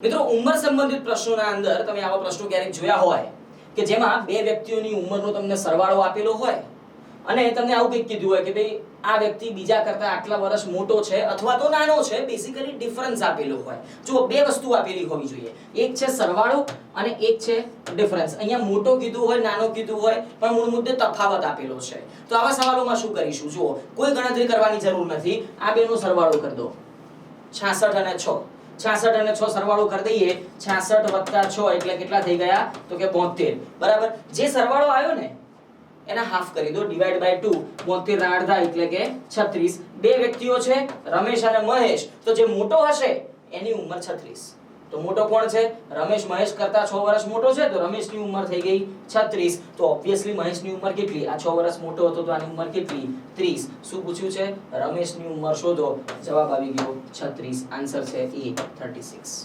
મિત્રો ઉંમર સંબંધિત પ્રશ્નોના અંદર તમે આવા પ્રશ્નો ક્યારેક જોયા હોય કે જેમાં બે વ્યક્તિઓની ઉંમરનો તમને સરવાળો આપેલો હોય અને તમને આવું કંઈક કીધું હોય કે ભાઈ આ વ્યક્તિ બીજા કરતા આટલા વર્ષ મોટો છે અથવા તો નાનો છે, બેસિકલી ડિફરન્સ આપેલો હોય. જો બે વસ્તુ આપેલી હોવી જોઈએ, એક છે સરવાળો અને એક છે ડિફરન્સ. અહીંયા મોટો કીધું હોય, નાનો કીધું હોય, પણ મૂળ મુદ્દે તફાવત આપેલો છે. તો આવા સવાલોમાં શું કરીશું? જુઓ, કોઈ ગણતરી કરવાની જરૂર નથી, આ બેનો સરવાળો કરી દો. 66 અને 6, 66 અને 6 સરવાળો કરી દઈએ. 66 + 6 એટલે કેટલા થઈ ગયા? તો કે 72. બરાબર. જે સરવાળો આવ્યો ને એના હાફ કરી દો, ડિવાઈડ બાય 2. 72 ના અડધા એટલે કે 36. બે વ્યક્તિઓ છે, રમેશ અને મહેશ. તો જે મોટો હશે એની ઉંમર 36. તો મોટો કોણ છે? રમેશ મહેશ કરતા 6 વર્ષ મોટો છે, તો રમેશની ઉંમર થઈ ગઈ 36. તો ઓબ્વિયસલી મહેશની ઉંમર કેટલી? આ 6 વર્ષ મોટો હતો તો આની ઉંમર કેટલી? 30. શું પૂછ્યું છે? રમેશની ઉંમર શોધો. જવાબ આવી ગયો 36. આન્સર છે એ 36.